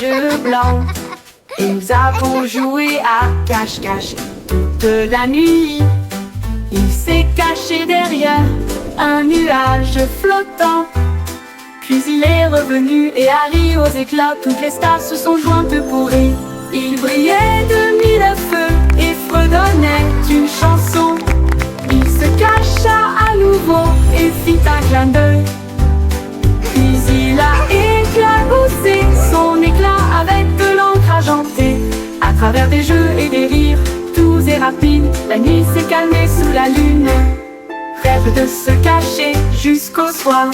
nuages blancs. Et nous avons joué à cache-cache toute la nuit. Il s'est caché derrière un nuage flottant. Puis il est revenu et a ri aux éclats. Toutes les stars se sont jointes pour rire. Il brillait de mille feux et fredonnait une chanson. Il se cacha à nouveau et fit un clin d'œil. Puis il a éclaboussé son éclat avec de l'encre argentée. À travers des jeux et des rires, doux et rapides, la nuit s'est calmée sous la lune. Rêve de se cacher jusqu'au soir.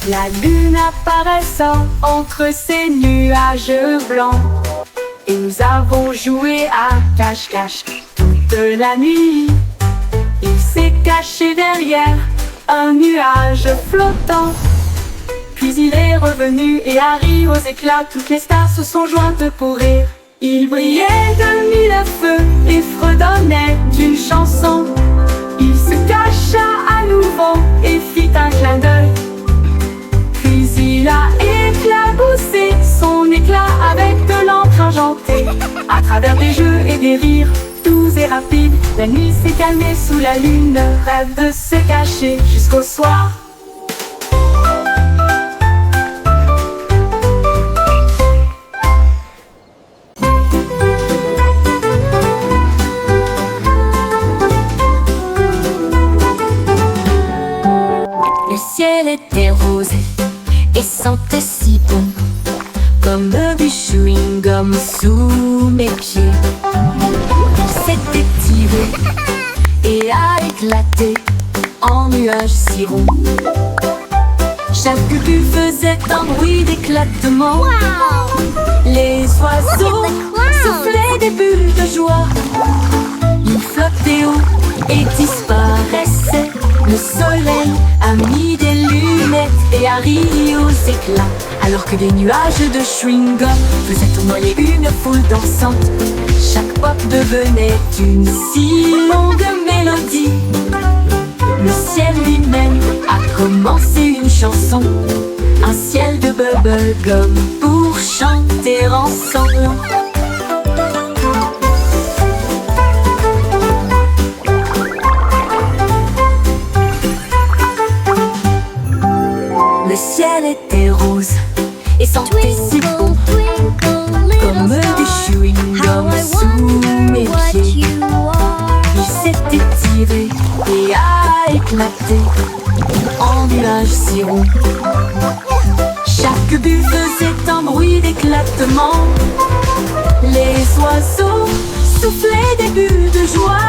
La lune apparaissant entre ces nuages blancs. Et nous avons joué à cache-cache toute la nuit. Il s'est caché derrière un nuage flottant. Puis il est revenu et a ri aux éclats. Toutes les stars se sont jointes pour rire. Il brillait de mille feux et fredonnait d'une chanson. Il se cacha à nouveau et fit un clin d'œil. Puis il a éclaboussé son éclat avec de l'encre argentée. À travers des jeux et des rires, doux et rapides, la nuit s'est calmée sous la lune. Rêve de se cacher jusqu'au soir. Le ciel était rose et sentait si bon, comme du chewing-gum sous mes pieds. Il s'était tiré et a éclaté en nuages si ronds. Chaque bulle faisait un bruit d'éclatement. Les oiseaux soufflaient des bulles de joie. Ils flottaient haut et disparaissaient. Le soleil a mis des lunettes et a ri aux éclats, alors que des nuages de chewing-gum faisaient tournoyer une foule dansante. Chaque pop devenait une si longue mélodie. Le ciel lui-même a commencé une chanson, un ciel de bubblegum pour chanter ensemble. Le ciel était rose et sentait si bon, comme du chewing-gum sous mes pieds. Il s'était tiré et a éclaté en nuages si ronds. Chaque bulle faisait un bruit d'éclatement. Les oiseaux soufflaient des bulles de joie.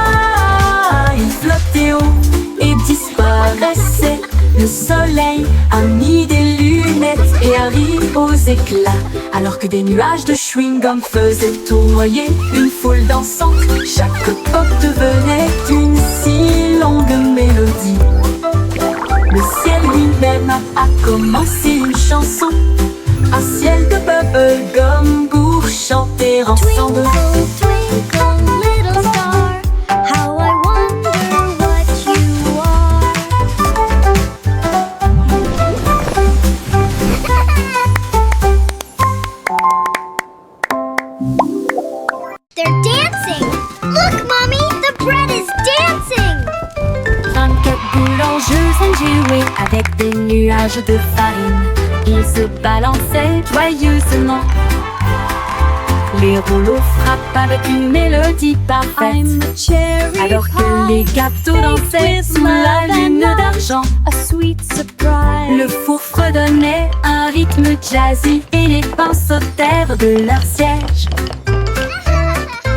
Ils flottaient haut et disparaissaient. Le soleil a mis des lunettes et a ri aux éclats, alors que des nuages de chewing-gum faisaient tournoyer une foule dansante. Chaque pop devenait une si longue mélodie. Le ciel lui-même a commencé une chanson, un ciel de bubblegum pour chanter ensemble. They're dancing! Look, Mommy! The bread is dancing! 24 boulangeuses ont joué avec des nuages de farine. Ils se balançaient joyeusement. Les rouleaux frappent avec une mélodie parfaite, alors que les gâteaux dansaient sous la lune d'argent. Le four fredonnait un rythme jazzy et les pains sautèrent de leur siège.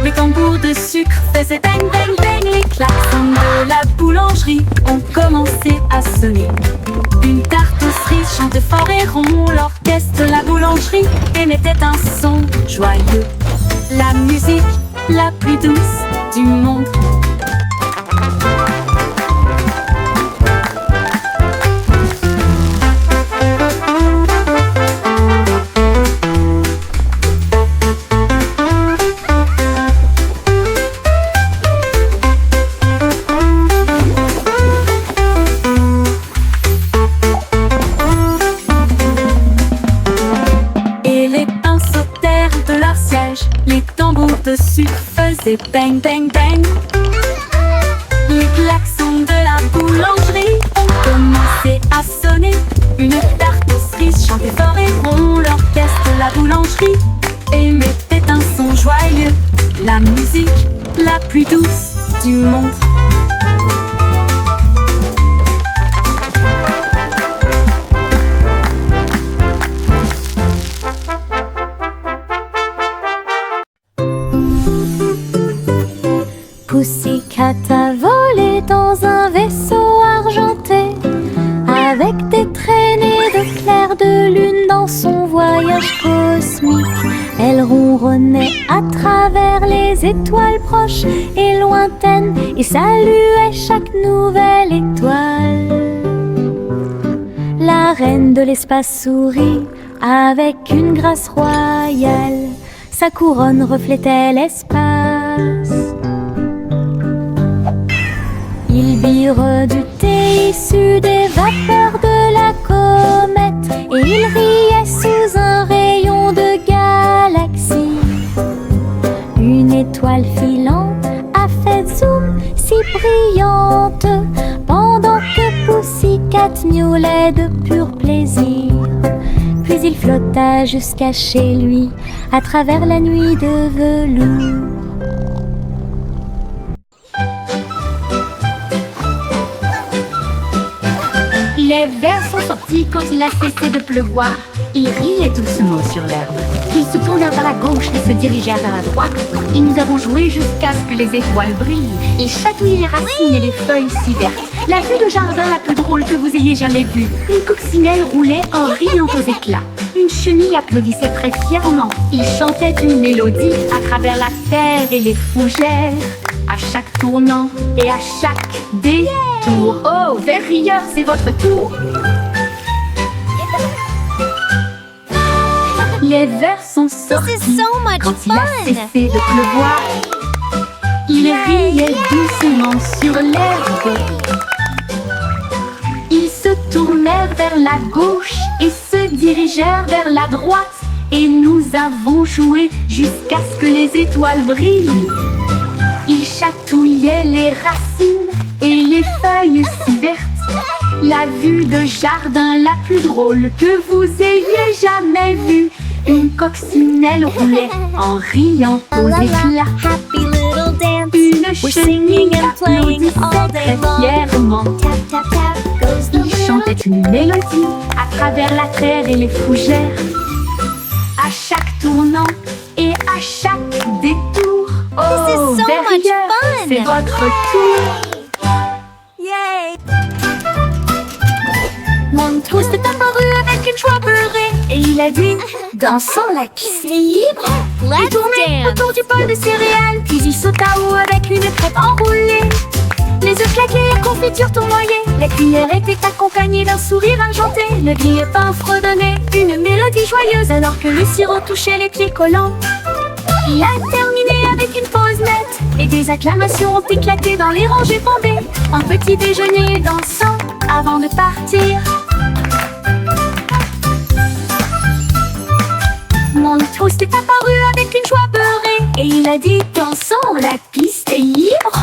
Les tambours de sucre faisaient bang bang bang. Les klaxons de la boulangerie ont commencé à sonner. Une tarte aux cerises chantait fort et rond. L'orchestre de la boulangerie émettait un son joyeux. La musique la plus douce du monde. c'est bang bang bang. Les klaxons de la boulangerie ont commencé à sonner. Une tarte aux cerises chantait fort et rond. L'orchestre de la boulangerie émettait un son joyeux, la musique la plus douce du monde. Pussycat a volé dans un vaisseau argenté, avec des traînées de clair de lune dans son voyage cosmique. Elle ronronnait à travers les étoiles proches et lointaines et saluait chaque nouvelle étoile. La reine de l'espace sourit avec une grâce royale. Sa couronne reflétait l'espace. Il bire du thé issu des vapeurs de la comète et il riait sous un rayon de galaxie. Une étoile filante a fait zoom si brillante pendant que Pussycat miaulait de pur plaisir. Puis il flotta jusqu'à chez lui à travers la nuit de velours. Les vers sont sortis quand il a cessé de pleuvoir. Il riait doucement sur l'herbe. Ils se tournèrent vers la gauche et se dirigèrent vers la droite. Et nous avons joué jusqu'à ce que les étoiles brillent. Ils chatouillaient les racines et les feuilles si vertes. La vue de jardin la plus drôle que vous ayez jamais vue. Une coccinelle roulait en riant aux éclats. Une chenille applaudissait très fièrement. Il chantait une mélodie à travers la terre et les fougères. À chaque tournant et à chaque détour. Oh, vers rieur, c'est votre tour. Les vers sont sortis This is so much quand il a fun. cessé de pleuvoir. Il riait doucement sur l'herbe. Ils se tournèrent vers la gauche et se dirigèrent vers la droite. Et nous avons joué jusqu'à ce que les étoiles brillent. Il chatouillait les racines et les feuilles si vertes. La vue de jardin la plus drôle que vous ayez jamais vue. Une coccinelle roulait en riant aux éclats. Happy little dance. Une We're chenille singing and playing all applaudissait day très long. fièrement. Tap tap tap goes the Il little. chantait une mélodie à travers la terre et les fougères. À chaque tournant et à chaque détour. Oh, This is so much derrière, fun. c'est votre tour. Yay! Montroust est apparu avec une joie beurrée et il a dit, dansons la piste libre. Il Let's tournait dance. autour du bol de céréales, puis il sauta haut avec une crêpe enroulée. Les œufs claqués, la confiture tournoyait, la cuillère était accompagnée d'un sourire argenté. Le grille-pain fredonnait une mélodie joyeuse alors que le sirop touchait les pieds collants. Il a terminé avec une pause nette et des acclamations ont éclaté dans les rangées bombées. Un petit déjeuner dansant avant de partir. Montroust est apparu avec une joie beurrée et il a dit, dansons, la piste est libre.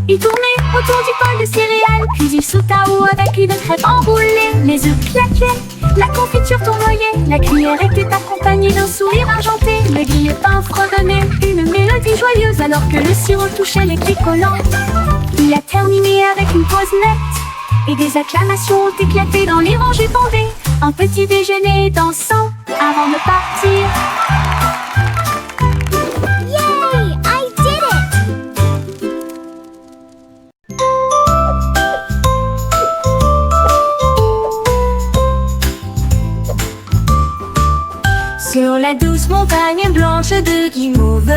Il tournait autour du bol de céréales, puis il sauta haut avec une crêpe enroulée. Les œufs claquaient, la confiture tournoyait, la cuillère était accompagnée d'un sourire argenté. Le grille-pain fredonnait une mélodie joyeuse alors que le sirop touchait les pieds collants. Il a terminé avec une pause nette et des acclamations ont éclaté dans les rangées bondées. Un petit déjeuner dansant avant de partir. Yay! I did it! Sur la douce montagne blanche de Guimauve,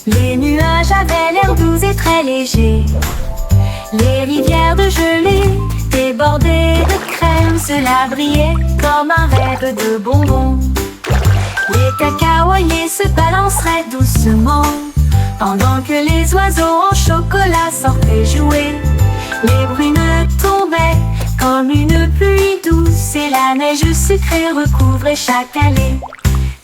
les nuages avaient l'air doux et très légers. Les rivières de gelée débordées de crème, cela brillait comme un rêve de bonbons. Les cacaoyers se balanceraient doucement pendant que les oiseaux en chocolat sortaient jouer. Les brunes tombaient comme une pluie douce et la neige sucrée recouvrait chaque allée.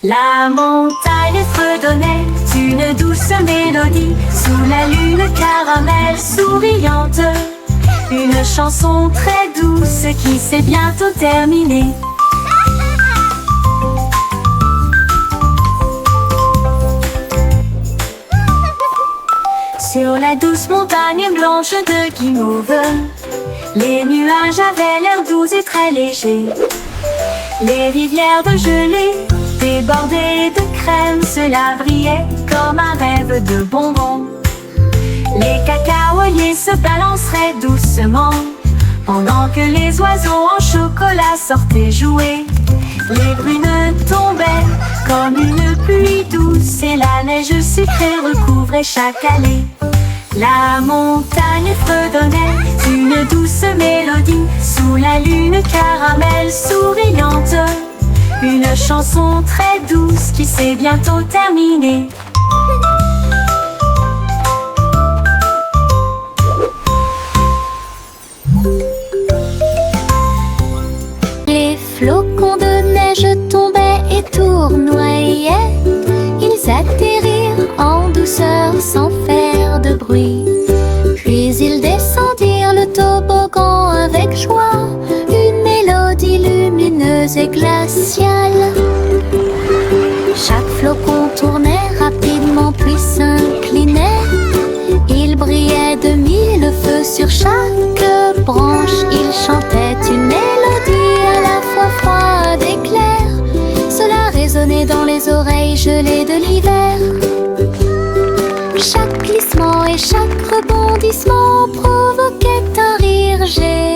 La montagne fredonnait une douce mélodie sous la lune caramel souriante. Une chanson très douce qui s'est bientôt terminée. Sur la douce montagne blanche de Guimauve, les nuages avaient l'air doux et très légers. Les rivières de gelée débordées de crème, cela brillait comme un rêve de bonbons. Les cacaoyers se balanceraient doucement pendant que les oiseaux en chocolat sortaient jouer. Les brunes tombaient comme une pluie douce et la neige sucrée recouvrait chaque allée. La montagne fredonnait une douce mélodie sous la lune caramel souriante. Une chanson très douce qui s'est bientôt terminée. Les flocons de neige tombaient et tournoyaient. Ils atterrirent en douceur sans faire de bruit. Puis ils descendirent le toboggan avec joie. Une mélodie lumineuse et glaciale. Chaque flocon tournait rapidement puis s'inclinait. Il brillait de mille feux sur chaque branche. Il chantait une mélodie à la fois froide et claire. Cela résonnait dans les oreilles gelées de l'hiver. Chaque glissement et chaque rebondissement provoquait un rire général.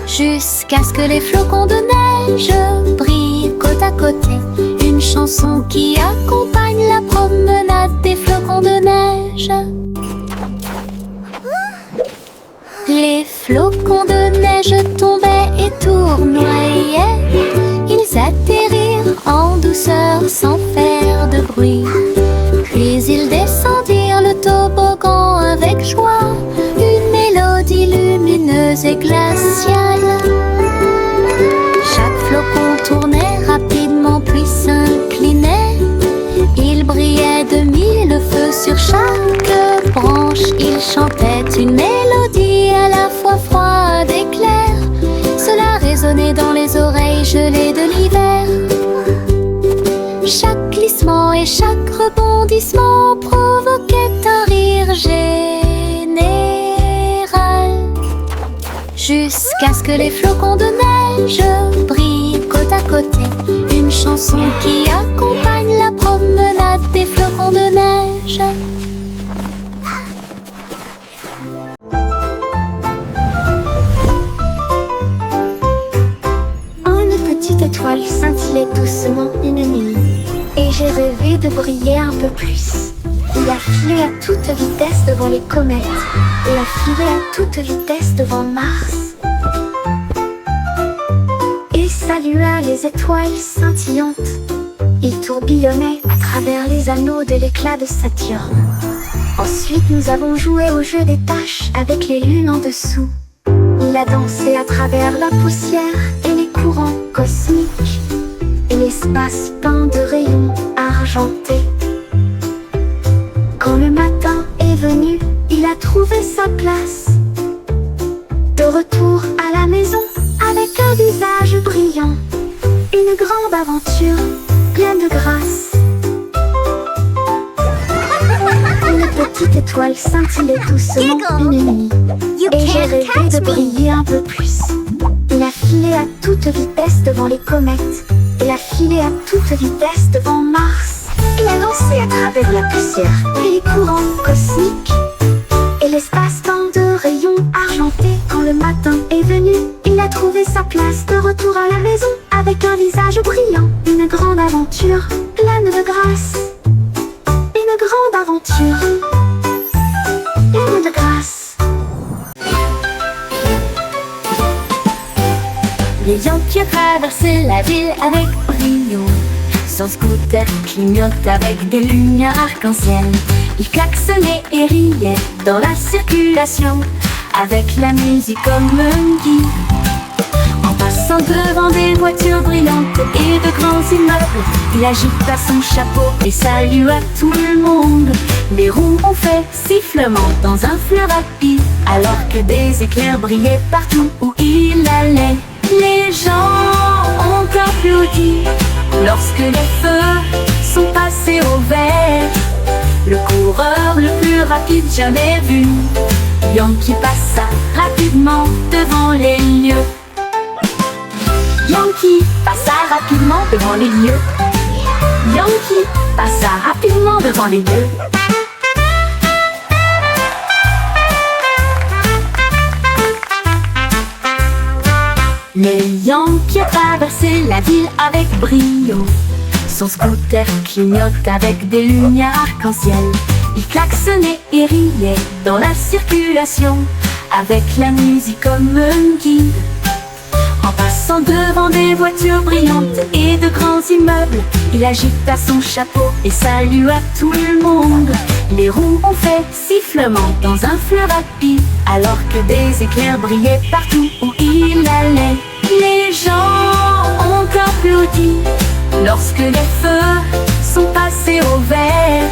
Jusqu'à ce que les flocons de neige brillent côte à côté. Une chanson qui accompagne la promenade des flocons de neige. Les flocons de neige tombaient et tournoyaient. Ils atterrirent en douceur sans faire de bruit. Puis ils descendirent le toboggan avec joie. Une mélodie lumineuse et glaciale. Chaque flocon tournait rapidement puis s'inclinait. Il brillait de mille feux sur chaque branche. Il chantait une mélodie à la fois froide et claire. Cela résonnait dans les oreilles gelées de l'hiver. Chaque glissement et chaque rebondissement provoquait un rire général. Jusqu'à ce que les flocons de neige brillent côte à côté. Une chanson qui accompagne la promenade des flocons de neige. Une petite étoile scintillait doucement une nuit, et j'ai rêvé de briller un peu plus. Il a filé à toute vitesse devant les comètes, et a filé à toute vitesse devant Mars. Et salua les étoiles scintillantes. Il tourbillonnait à travers les anneaux de l'éclat de Saturne. Ensuite nous avons joué au jeu des taches avec les lunes en dessous. Il a dansé à travers la poussière et les courants cosmiques, et l'espace peint de rayons argentés. Quand le matin est venu, il a trouvé sa place. De retour à la maison, avec un visage brillant. Une grande aventure, pleine de grâce. Une petite étoile scintillait doucement une nuit, et j'ai rêvé de briller un peu plus. Il a filé à toute vitesse devant les comètes, et a filé à toute vitesse devant Mars. Il a lancé à travers la poussière et les courants cosmiques, et l'espace peint de rayons argentés. Quand le matin est venu, il a trouvé sa place. De retour à la maison, avec un visage brillant. Une grande aventure, pleine de grâce. Une grande aventure, pleine de grâce. Les Yankees traversaient la ville avec brio. Son scooter clignote avec des lumières arc-en-ciel. Il klaxonnait et riait dans la circulation, avec la musique comme un guide. En passant passant devant des voitures brillantes et de grands immeubles, il agita son chapeau et salua tout le monde. Les roues ont fait sifflement dans un flux rapide, alors que des éclairs brillaient partout où il allait. Les gens ont applaudi lorsque les feux sont passés au vert. Le coureur le plus rapide jamais vu, Yankee passa rapidement devant les lieux. Yankee passa rapidement devant les lieux. Yankee passa rapidement devant les lieux. Mais Yankee a traversé la ville avec brio. Son scooter clignote avec des lumières arc-en-ciel. Il klaxonnait et riait dans la circulation, avec la musique comme un guide. En passant devant des voitures brillantes et de grands immeubles, il agita son chapeau et salua tout le monde. Les roues ont fait sifflement dans un flux rapide, alors que des éclairs brillaient partout où il allait. Les gens ont applaudi lorsque les feux sont passés au vert.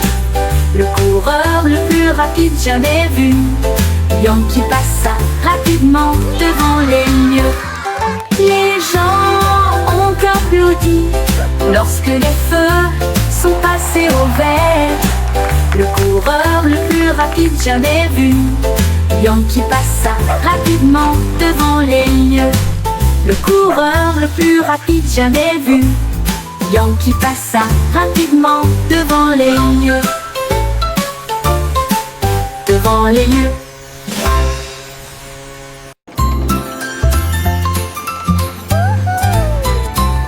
Le coureur le plus rapide jamais vu, Yankee passa rapidement devant les lieux. Les gens ont applaudi lorsque les feux sont passés au vert. Le coureur le plus rapide jamais vu, Yankee passa rapidement devant les lieux. Le coureur le plus rapide jamais vu, Yankee passa rapidement devant les lieux. Devant les lieux.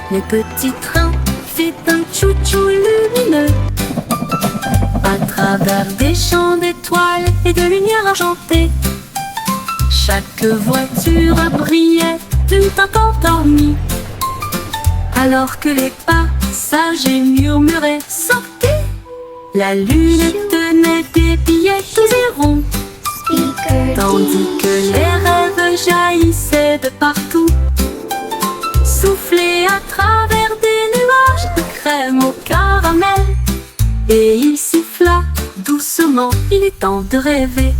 Le petit train fait un chou-chou lumineux à travers des champs d'étoiles et de lumière argentée. Chaque voiture brillait d'une teinte endormie, alors que les passagers murmuraient « Sortez !» La lune tenait des billets tous et ronds, tandis que les rêves jaillissaient de partout, soufflés à travers des nuages de crème au caramel. Et il siffla doucement, il est temps de rêver.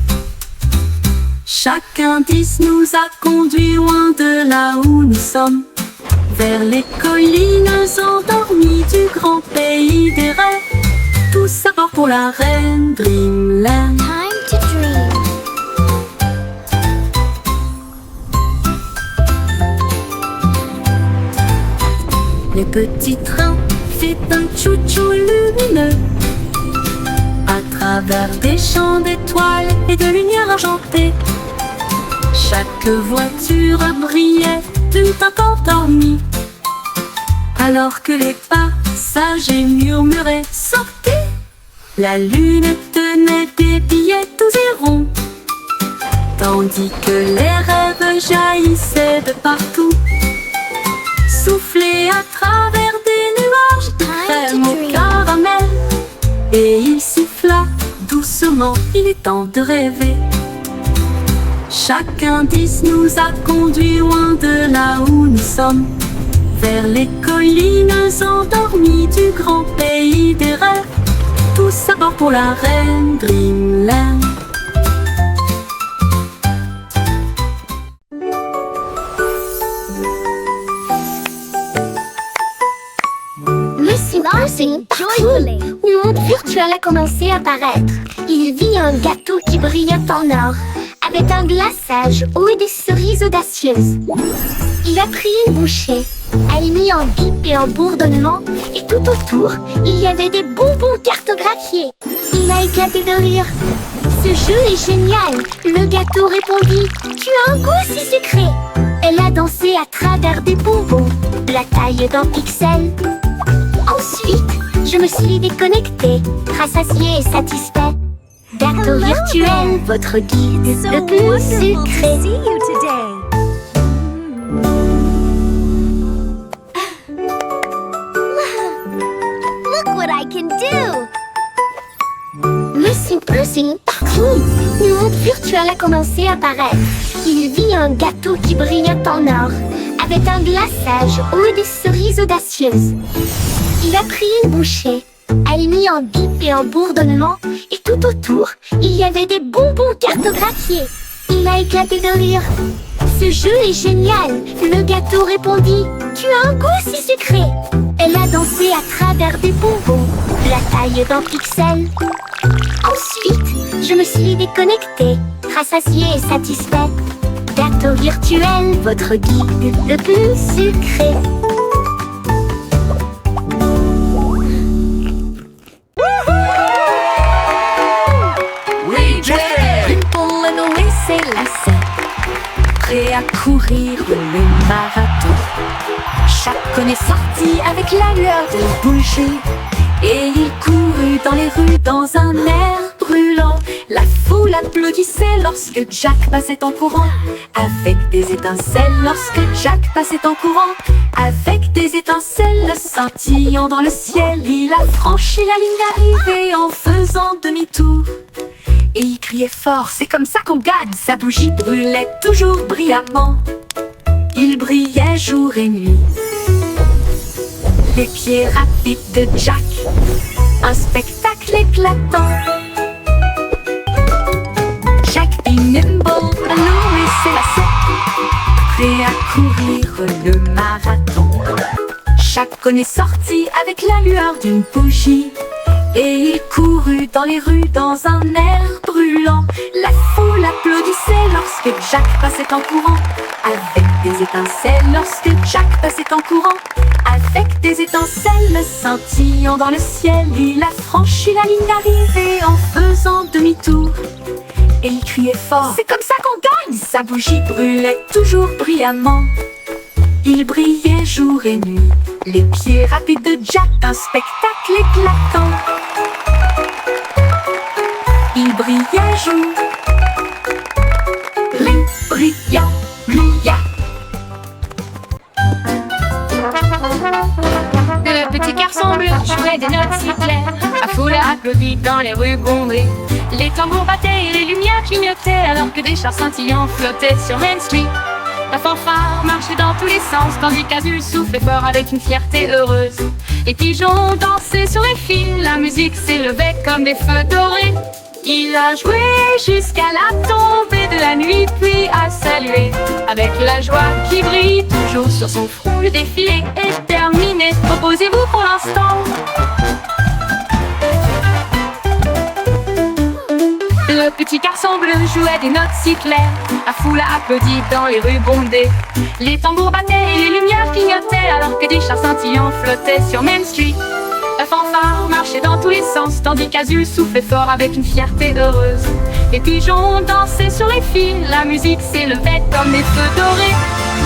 Chaque indice nous a conduits loin de là où nous sommes, vers les collines endormies du grand pays des rêves. Tout ça part pour la reine Dreamland. Time to dream. Le petit train fait un chou-chou lumineux à travers des champs d'étoiles et de lumière argentée. Chaque voiture brillait d'une teinte endormie, alors que les passagers murmuraient « Sortez !» La lune tenait des billets tous et ronds, tandis que les rêves jaillissaient de partout, soufflés à travers des nuages de crème au caramel. Et il siffla doucement, il est temps de rêver. Chaque indice nous a conduits loin de là où nous sommes, vers les collines endormies du grand pays des rêves. Tout ça part pour la reine Dreamland. Lucy Pussy, joyfully. Le monde virtuel a commencé à apparaître. Il vit un gâteau qui brillait en or, avec un glaçage haut et des cerises audacieuses. Il a pris une bouchée, a émis en bip et en bourdonnement, et tout autour, il y avait des bonbons cartographiés. Il a éclaté de rire. Ce jeu est génial, le gâteau répondit. Tu as un goût si sucré. Elle a dansé à travers des bonbons, la taille d'un pixel. Ensuite, je me suis déconnectée, rassasiée et satisfait. Gâteau virtuel, votre guide le plus sucré. Look what I can do! Lucy Pussy partout. Le monde virtuel a commencé à apparaître. Il vit un gâteau qui brillait en or, avait un glaçage ou des cerises audacieuses. Il a pris une bouchée, elle mit en bip et en bourdonnement, et tout autour, il y avait des bonbons cartographiés. Il a éclaté de rire. Ce jeu est génial, le gâteau répondit. Tu as un goût si sucré. Elle a dansé à travers des bonbons, la taille d'un pixel. Ensuite, je me suis déconnectée, rassasiée et satisfaite. Gâteau virtuel, votre guide le plus sucré. Dimple and Louis s'élançaient, prêts à courir le marathon. Chacun est sorti avec la lueur de bougie, et il courut dans les rues dans un air brûlant. La foule applaudissait lorsque Jack passait en courant, avec des étincelles lorsque Jack passait en courant. Avec des étincelles scintillant dans le ciel, il a franchi la ligne d'arrivée en faisant demi-tour. Et il criait fort, c'est comme ça qu'on gagne. Sa bougie brûlait toujours brillamment. Il brillait jour et nuit. Les pieds rapides de Jack, un spectacle éclatant. Jack et nimble, Louis s'élançait, prêt à courir le marathon. Chacun est sorti avec la lueur d'une bougie, et il courut dans les rues dans un air brûlant. La foule applaudissait lorsque Jack passait en courant, avec des étincelles lorsque Jack passait en courant. Avec des étincelles scintillant dans le ciel, il a franchi la ligne d'arrivée en faisant demi-tour. Et il criait fort, c'est comme ça qu'on gagne. Sa bougie brûlait toujours brillamment. Il brillait jour et nuit, les pieds rapides de Jack, un spectacle éclatant. Il brillait jour, brillant, brillant. Le petit garçon bleu jouait des notes si claires. La foule applaudit dans les rues bondées. Les tambours battaient et les lumières clignotaient, alors que des chars scintillants flottaient sur Main Street. La fanfare marchait dans tous les sens, tandis qu'Azul soufflait fort avec une fierté heureuse. Les pigeons dansaient sur les fils, la musique s'élevait comme des feux dorés. Il a joué jusqu'à la tombée de la nuit, puis a salué avec la joie qui brille toujours sur son front. Le défilé est terminé, reposez-vous pour l'instant. Le petit garçon bleu jouait des notes si claires. La foule a applaudi dans les rues bondées. Les tambours battaient et les lumières clignotaient, alors que des chars scintillants flottaient sur Main Street. La fanfare marchait dans tous les sens, tandis qu'Azul soufflait fort avec une fierté heureuse. Les pigeons dansaient sur les fils, la musique s'élevait comme des feux dorés.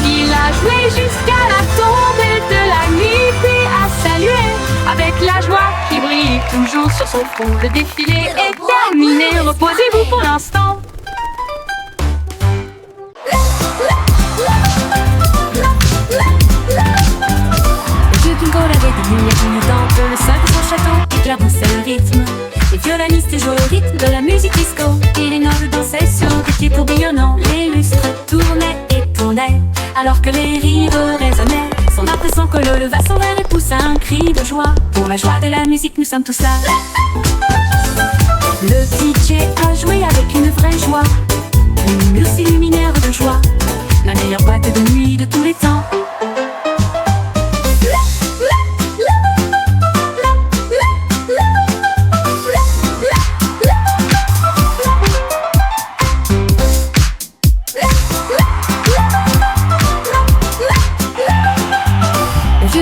Il a joué jusqu'à la tombée de la nuit, puis a salué avec la joie qui brille toujours sur son front. Le défilé est terminé, reposez-vous pour l'instant. Jingle avait des lumières clignotantes, le sol de son château éclaboussait le rythme. Les violonistes jouaient au rythme de la musique disco, et les nobles dansaient sur des pieds tourbillonnants. Les lustres tournaient et tournaient, alors que les rires résonnaient. Son arbre et son colo leva son verre et poussa un cri de joie. Pour la joie de la musique, nous sommes tous là. Le DJ a joué avec une vraie joie, les murs s'illuminèrent de joie, la meilleure boîte de nuit de tous les temps.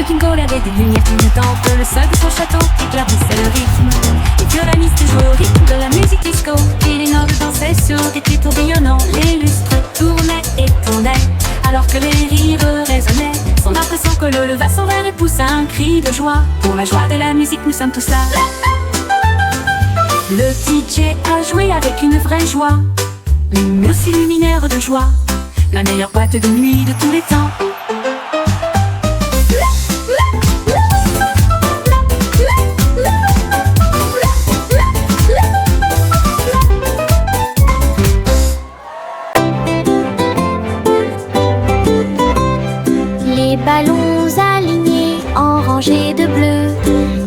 Jingle avait des lumières clignotantes, le sol de son château éclaircissait le rythme. Les violonistes jouaient au rythme de la musique disco, et les nobles dansaient sur des pieds tourbillonnants. Les lustres tournaient et tournaient, alors que les rires résonnaient. Son arbre et son colo leva son verre et poussa un cri de joie. Pour la joie de la musique, nous sommes tous là. Le DJ a joué avec une vraie joie, les murs s'illuminèrent de joie, la meilleure boîte de nuit de tous les temps. ballons alignés en rangées de bleu.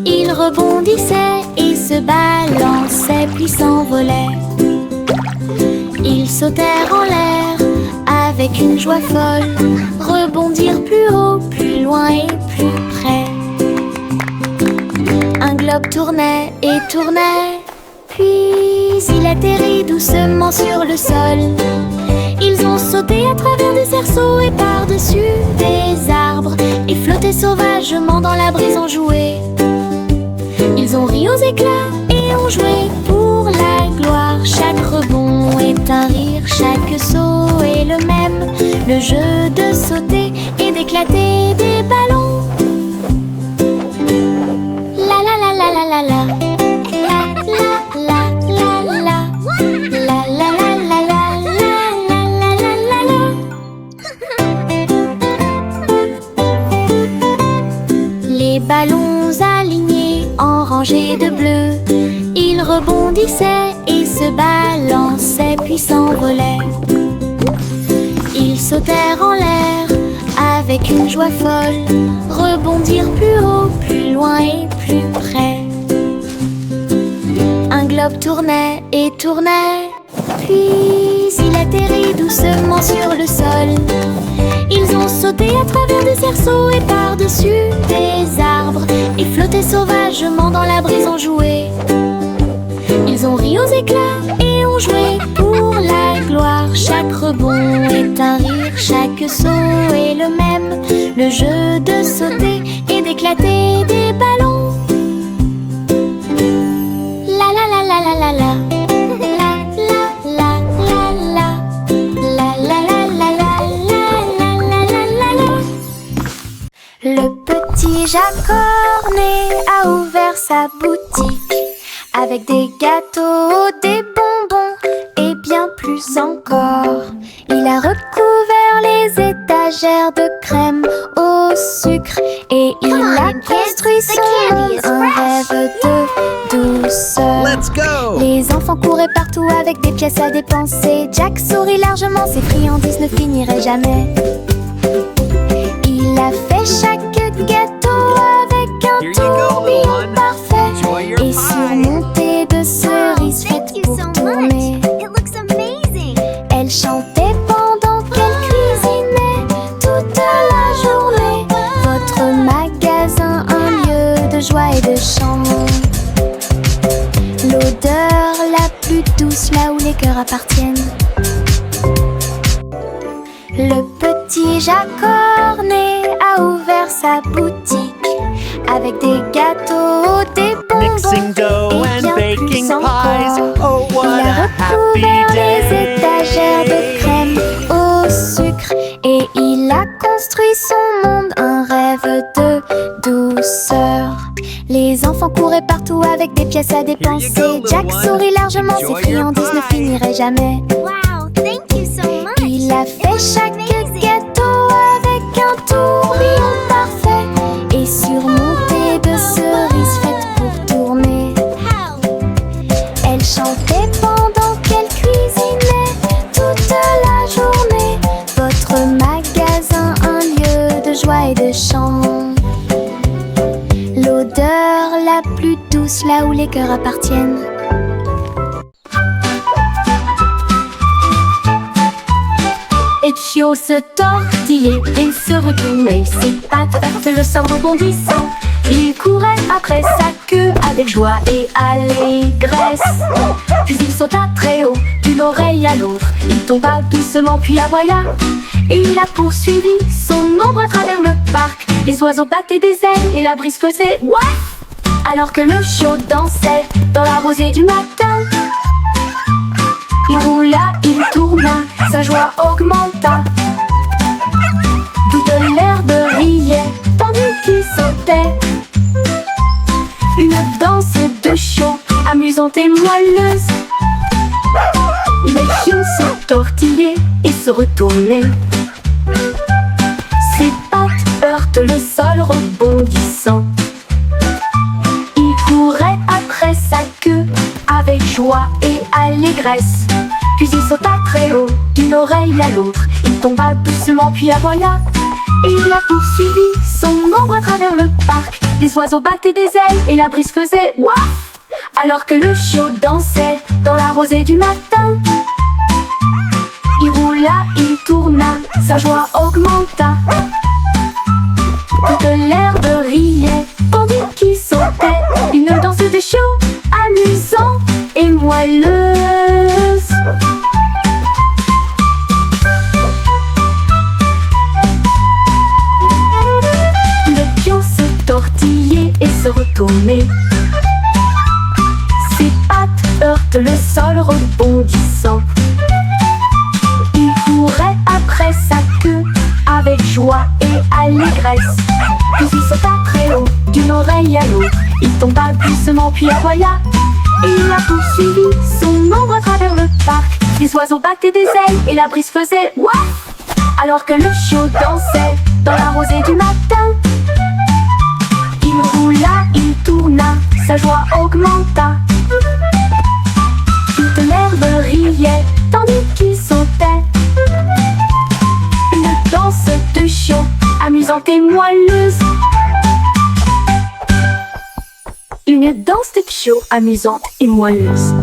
Ils rebondissaient et se balançaient puis s'envolaient. Ils sautèrent en l'air avec une joie folle, rebondirent plus haut, plus loin et plus près. Un globe tournait et tournait, puis il atterrit doucement sur le sol. Ils ont sauté à travers des cerceaux et par-dessus des arbres et flotté sauvagement dans la brise en jouet. Ils ont ri aux éclats et ont joué pour la gloire. Chaque rebond est un rire, chaque saut est le même. Le jeu de sauter et d'éclater des ballons. La la la la la la la. Les ballons alignés en rangées de bleu, ils rebondissaient et se balançaient puis s'envolaient. Ils sautèrent en l'air avec une joie folle, rebondirent plus haut, plus loin et plus près. Un globe tournait et tournait, puis il atterrit doucement sur le sol. Ils ont sauté à travers des cerceaux et par-dessus des arbres et flotté sauvagement dans la brise en jouet. Ils ont ri aux éclats et ont joué pour la gloire. Chaque rebond est un rire, chaque saut est le même. Le jeu de sauter et d'éclater des ballons. La la la la la la la. Le petit Jacques Cornet a ouvert sa boutique avec des gâteaux, des bonbons et bien plus encore. Il a recouvert les étagères de crème au sucre et il a construit son monde, un rêve de douceur. Let's go! Les enfants couraient partout avec des pièces à dépenser. Jack sourit largement, ses friandises ne finiraient jamais. Il a fait chaque gâteau avec un tourbillon parfait et surmonté de cerises faites pour tourner. Elle chantait pendant qu'elle cuisinait toute la journée. Votre magasin, un lieu de joie et de chant. L'odeur la plus douce là où les cœurs appartiennent. Le petit Jacques Cornet a ouvert sa boutique avec des gâteaux, des Mixing bonbons dough et and bien baking plus pies. encore. Oh, what Il a a happy recouvert les day! étagères de crème au sucre et il a construit son monde, un rêve de douceur. Les enfants couraient partout avec des pièces à dépenser. little Jack one. sourit largement, ses Enjoy your friandises ne pie. finiraient jamais. Wow, thank you so much. Il a fait chaque gâteau avec un tourbillon parfait et surmonté de cerises faites pour tourner. Elle chantait pendant qu'elle cuisinait toute la journée. Votre magasin, un lieu de joie et de chant. L'odeur la plus douce là où les cœurs appartiennent. Etchio se tortillait et se retournait, ses pattes heurtaient le sol rebondissant. Il courait après sa queue avec joie et allégresse. Puis il sauta très haut, d'une oreille à l'autre. Il tomba doucement, puis à voilà. Et il a poursuivi son ombre à travers le parc. Les oiseaux battaient des ailes et la brise faisait what? Alors que le chiot dansait dans la rosée du matin. Il roula, il tourna, sa joie augmenta. Toute l'herbe riait, tandis qu'il sautait. Une danse de chiot, amusante et moelleuse. Les chiots se tortillaient et se retournaient. Ses pattes heurtent le sol rebondissant. Il courait après sa queue avec joie et allégresse. Puis il sauta très haut, d'une oreille à l'autre. Il tomba doucement, puis à voilà. Et il a poursuivi ombre à travers le parc. Les oiseaux battaient des ailes et la brise faisait waf. Alors que le chiot dansait dans la rosée du matin. Il roula, il tourna, sa joie augmenta. Toute l'herbe riait, tandis qu'il sautait. Une danse de chiot, amusant et moelleuse. Le pion se tortillait et se retournait. Ses pattes heurtent le sol rebondissant. Il courait après sa queue avec joie et allégresse. Puis il sauta très haut, d'une oreille à l'autre. Il tomba doucement puis aboya. Et il a poursuivi son ombre à travers le parc. Les oiseaux battaient des ailes et la brise faisait waf. Alors que le chiot dansait dans la rosée du matin. Il roula, il tourna, sa joie augmenta. Toute l'herbe riait, tandis qu'il sautait. Une danse de chiot, amusante et moelleuse. Une danse de chiot, amusante et moelleuse.